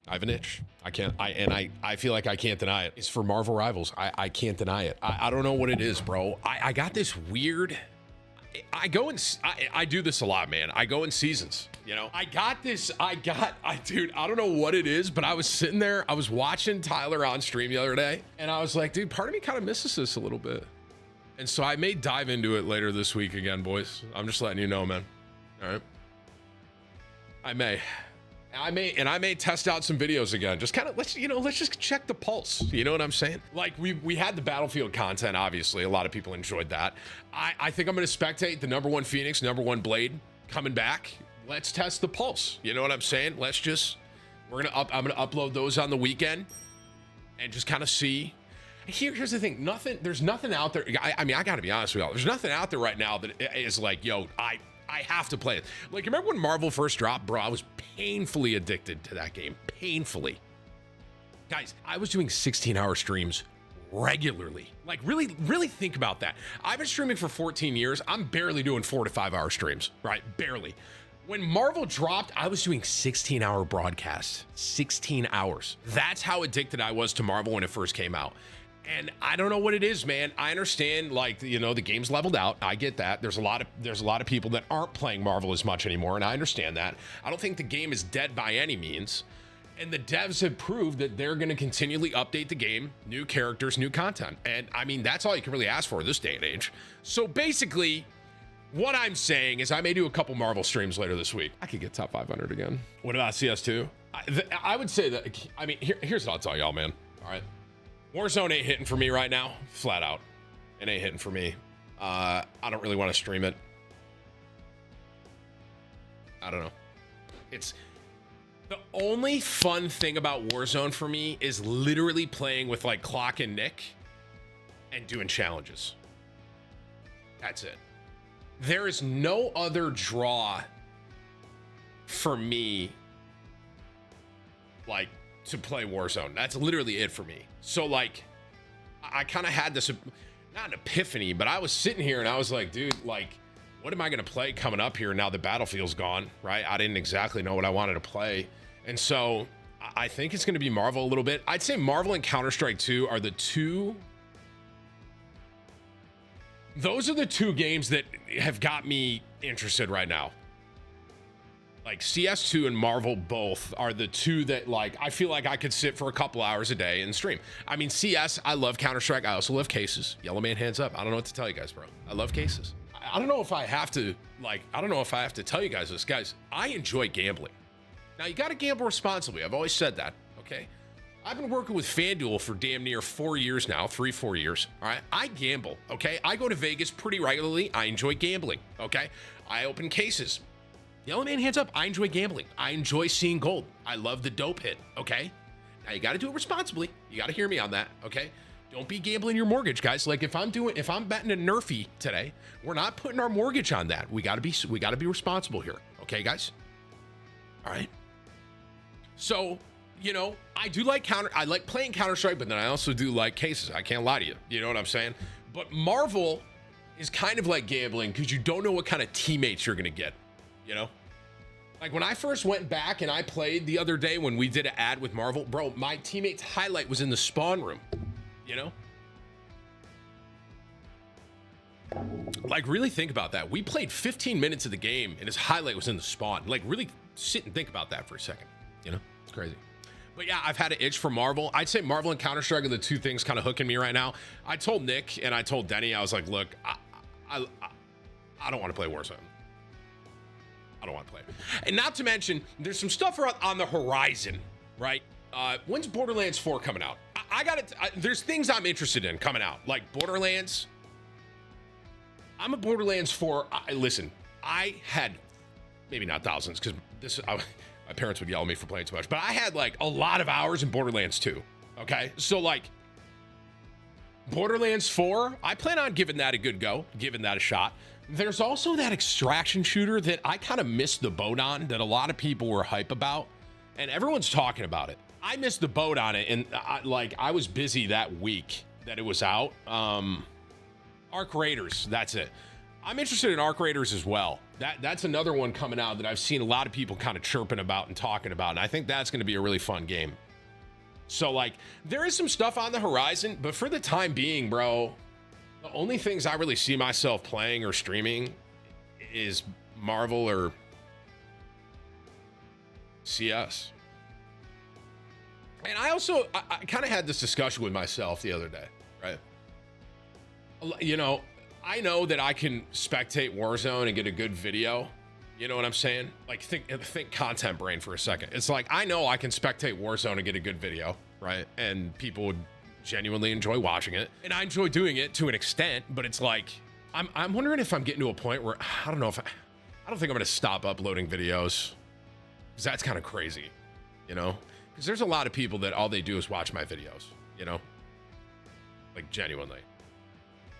I have an itch. I feel like I can't deny it. It's for Marvel Rivals. I can't deny it. I don't know what it is, bro. I got this weird. I do this a lot, man. I go in seasons, you know. Dude, I don't know what it is, but I was sitting there, I was watching Tyler on stream the other day, and I was like, dude, part of me kind of misses this a little bit. And so I may dive into it later this week again, boys. I'm just letting you know, man. All right. I may test out some videos again. Just kind of let's just check the pulse. You know what I'm saying? Like we had the Battlefield content, obviously. A lot of people enjoyed that. I think I'm gonna spectate the #1 Phoenix, #1 Blade coming back. Let's test the pulse. You know what I'm saying? I'm gonna upload those on the weekend and just kind of see. Here's the thing, there's nothing out there. I mean, I gotta be honest with y'all. There's nothing out there right now that is like, yo, I have to play it. Like, remember when Marvel first dropped, bro? I was painfully addicted to that game. Painfully. Guys, I was doing 16-hour streams regularly. Like, really think about that. I've been streaming for 14 years. I'm barely doing 4 to 5 hour streams, right? Barely. When Marvel dropped, I was doing 16-hour broadcasts. 16 hours. That's how addicted I was to Marvel when it first came out. And I don't know what it is, man. I understand, like, you know, the game's leveled out. I get that. There's a lot of people that aren't playing Marvel as much anymore, and I understand that. I don't think the game is dead by any means. And the devs have proved that they're going to continually update the game, new characters, new content. And I mean, that's all you can really ask for this day and age. So basically, what I'm saying is I may do a couple Marvel streams later this week. I could get top 500 again. What about CS2? I would say that, I mean, here's what I'll tell y'all, man. All right. Warzone ain't hitting for me right now, flat out. It ain't hitting for me. I don't really want to stream it. I don't know. It's the only fun thing about Warzone for me is literally playing with like Clock and Nick and doing challenges. That's it. There is no other draw for me, like, to play Warzone. That's literally it for me. So like, I kind of had this, not an epiphany, but I was sitting here and I was like, dude, like, what am I going to play coming up here now the Battlefield's gone, right? I didn't exactly know what I wanted to play. And so I think it's going to be Marvel a little bit. I'd say Marvel and Counter-Strike 2 are the two. Those are the two games that have got me interested right now. Like CS2 and Marvel both are the two that, like, I feel like I could sit for a couple hours a day and stream. I mean, CS, I love Counter-Strike. I also love cases. Yellow man hands up. I don't know what to tell you guys, bro. I love cases. I don't know if I have to, like, I don't know if I have to tell you guys this. Guys, I enjoy gambling. Now, you got to gamble responsibly. I've always said that, okay? I've been working with FanDuel for damn near 4 years now, 3-4 years, all right? I gamble, okay? I go to Vegas pretty regularly. I enjoy gambling, okay? I open cases. Yellow man hands up. I enjoy gambling. I enjoy seeing gold. I love the dope hit, okay? Now, you got to do it responsibly. You got to hear me on that, okay? Don't be gambling your mortgage, guys. Like, if I'm betting a Nerfy today, we're not putting our mortgage on that. We got to be responsible here, okay, guys? All right? So, you know, I like playing Counter-Strike, but then I also do like cases. I can't lie to you. You know what I'm saying? But Marvel is kind of like gambling because you don't know what kind of teammates you're going to get, you know? Like when I first went back and I played the other day when we did an ad with Marvel, bro, my teammate's highlight was in the spawn room, you know? Like, really think about that. We played 15 minutes of the game and his highlight was in the spawn. Like, really sit and think about that for a second, you know? It's crazy. But yeah, I've had an itch for Marvel. I'd say Marvel and Counter-Strike are the two things kind of hooking me right now. I told Nick and I told Denny, I was like, look, I don't want to play Warzone. I don't want to play it. And not to mention, there's some stuff on the horizon, right? When's Borderlands 4 coming out? There's things I'm interested in coming out, like Borderlands. I'm a Borderlands 4. Listen, I had, maybe not thousands, because my parents would yell at me for playing too much, but I had like a lot of hours in Borderlands 2. Okay. So like Borderlands 4, I plan on giving that a good go, giving that a shot. There's also that extraction shooter that I kind of missed the boat on, that a lot of people were hype about, and everyone's talking about it. I missed the boat on it, and I was busy that week that it was out. Arc Raiders, that's it. I'm interested in Arc Raiders as well. That's another one coming out that I've seen a lot of people kind of chirping about and talking about, and I think that's going to be a really fun game. So like, there is some stuff on the horizon, but for the time being, bro, the only things I really see myself playing or streaming is Marvel or CS. And I kind of had this discussion with myself the other day, right? You know, I know that I can spectate Warzone and get a good video. You know what I'm saying? Like, think content brain for a second. It's like, I know I can spectate Warzone and get a good video, right? And people would genuinely enjoy watching it. And I enjoy doing it to an extent, but it's like, I'm wondering if I'm getting to a point where, I don't know if I don't think I'm gonna stop uploading videos, because that's kind of crazy, you know? Because there's a lot of people that all they do is watch my videos, you know? Like, genuinely.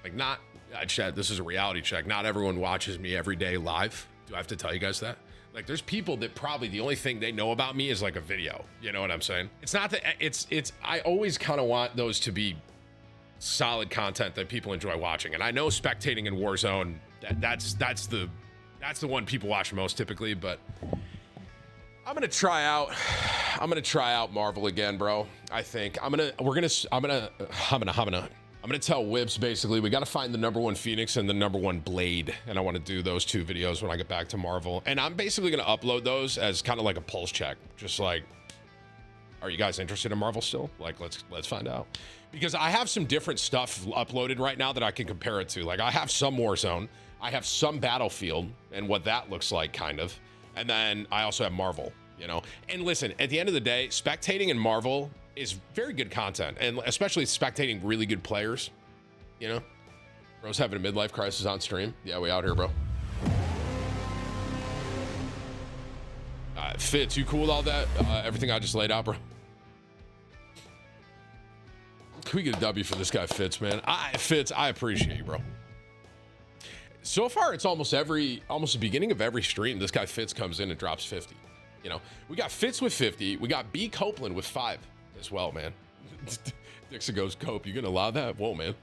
Like, not, Chad, this is a reality check. Not everyone watches me every day live. Do I have to tell you guys that? Like, there's people that probably the only thing they know about me is like a video. You know what I'm saying? It's not that I always kind of want those to be solid content that people enjoy watching. And I know spectating in Warzone, that's the one people watch most typically, but I'm gonna try out Marvel again, bro. I think I'm gonna tell Whips basically we got to find the #1 Phoenix and the #1 Blade, and I want to do those 2 videos when I get back to Marvel. And I'm basically gonna upload those as kind of like a pulse check, just like, are you guys interested in Marvel still? Like, let's find out, because I have some different stuff uploaded right now that I can compare it to. Like, I have some Warzone, I have some Battlefield and what that looks like, kind of, and then I also have Marvel. You know, and listen, at the end of the day, spectating in Marvel is very good content, and especially spectating really good players. You know, bro's having a midlife crisis on stream. Yeah, we out here, bro. Fitz, you cool with all that? Everything I just laid out, bro. Can we get a W for this guy, Fitz, man? Fitz, I appreciate you, bro. So far, it's almost the beginning of every stream, this guy Fitz comes in and drops 50. You know, we got Fitz with 50. We got B Copeland with 5 as well, man. Dixon goes, Cope, you gonna allow that? Whoa, man.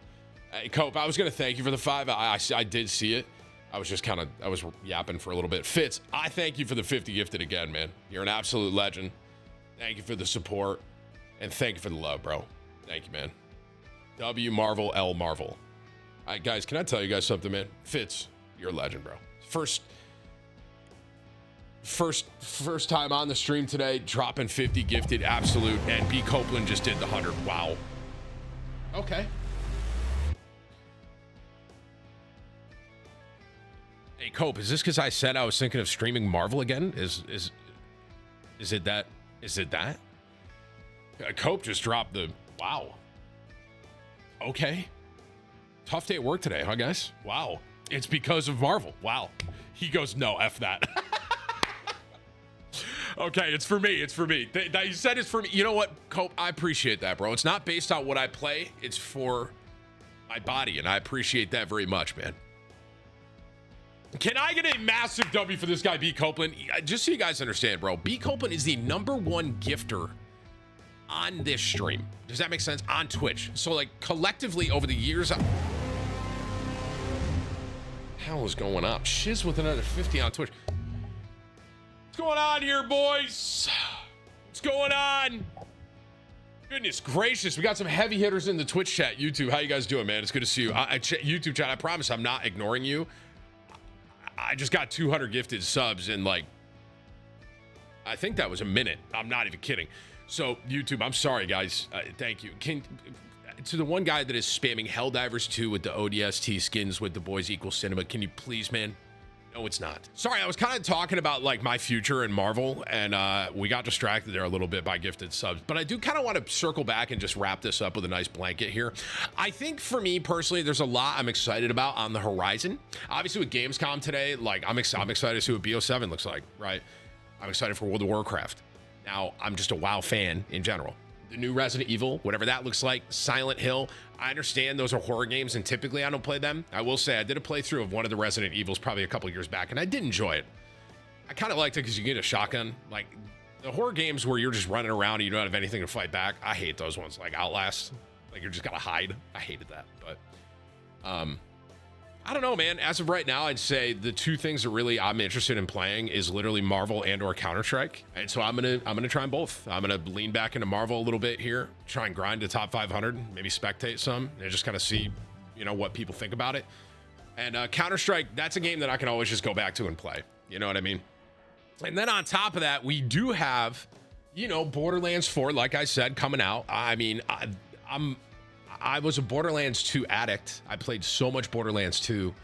Hey, Cope, I was gonna thank you for the 5. I did see it. I was just I was yapping for a little bit. Fitz, I thank you for the 50 gifted again, man. You're an absolute legend. Thank you for the support, and thank you for the love, bro. Thank you, man. W Marvel, L Marvel. All right, guys, can I tell you guys something, man? Fitz, you're a legend, bro. First time on the stream today, dropping 50 gifted, absolute, and B Copeland just did the 100. Wow. Okay. Hey Cope, is this because I said I was thinking of streaming Marvel again? Is it that? Cope just dropped the wow. Okay. Tough day at work today, huh, guys? Wow. It's because of Marvel. Wow. He goes, no, F that. Okay, it's for me. You said it's for me. You know what, Cope? I appreciate that, bro. It's not based on what I play. It's for my body, and I appreciate that very much, man. Can I get a massive W for this guy, B Copeland? Just so you guys understand, bro, B Copeland is the #1 gifter on this stream. Does that make sense? On Twitch. So, like, collectively over the years, hell is going on? Shiz with another 50 on Twitch. What's going on here, boys? What's going on? Goodness gracious, we got some heavy hitters in the Twitch chat. YouTube, how you guys doing, man? It's good to see you. YouTube chat, I promise I'm not ignoring you. I just got 200 gifted subs in, like, I think that was a minute. I'm not even kidding. So, YouTube, I'm sorry, guys. Thank you. To the one guy that is spamming Helldivers 2 with the ODST skins with the boys equal cinema, can you please, man? No, it's not. Sorry, I was kind of talking about like my future in Marvel, and we got distracted there a little bit by gifted subs. But I do kind of want to circle back and just wrap this up with a nice blanket here. I think for me personally, there's a lot I'm excited about on the horizon. Obviously with Gamescom today, like I'm excited to see what BO7 looks like, right? I'm excited for World of Warcraft. Now, I'm just a WoW fan in general. The new Resident Evil, whatever that looks like, Silent Hill. I understand those are horror games, and typically I don't play them. I will say I did a playthrough of one of the Resident Evils probably a couple years back, and I did enjoy it. I kind of liked it because you get a shotgun. Like, the horror games where you're just running around and you don't have anything to fight back, I hate those ones. Like Outlast, like you're just gotta hide. I hated that, but I don't know, man. As of right now, I'd say the two things that really I'm interested in playing is literally Marvel and or Counter-Strike. And so I'm gonna try them both. I'm gonna lean back into Marvel a little bit here, try and grind to top 500, maybe spectate some, and just kind of see, you know, what people think about it. And Counter-Strike, that's a game that I can always just go back to and play. You know what I mean? And then on top of that, we do have, you know, Borderlands 4, like I said, coming out. I mean, I was a Borderlands 2 addict. I played so much Borderlands 2.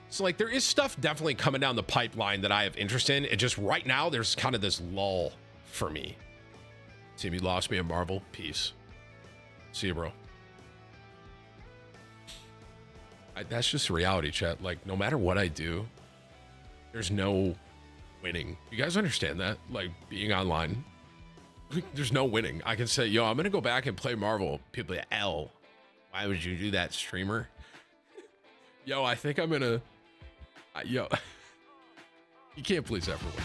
So like there is stuff definitely coming down the pipeline that I have interest in. It just right now there's kind of this lull for me. Team, you lost me at Marvel. Peace. See you, bro. That's just reality, chat. Like no matter what I do, there's no winning. You guys understand that? Like being online, there's no winning. I can say, yo, I'm going to go back and play Marvel. People are L. Why would you do that, streamer? Yo, I think I'm gonna... Yo, you can't please everyone.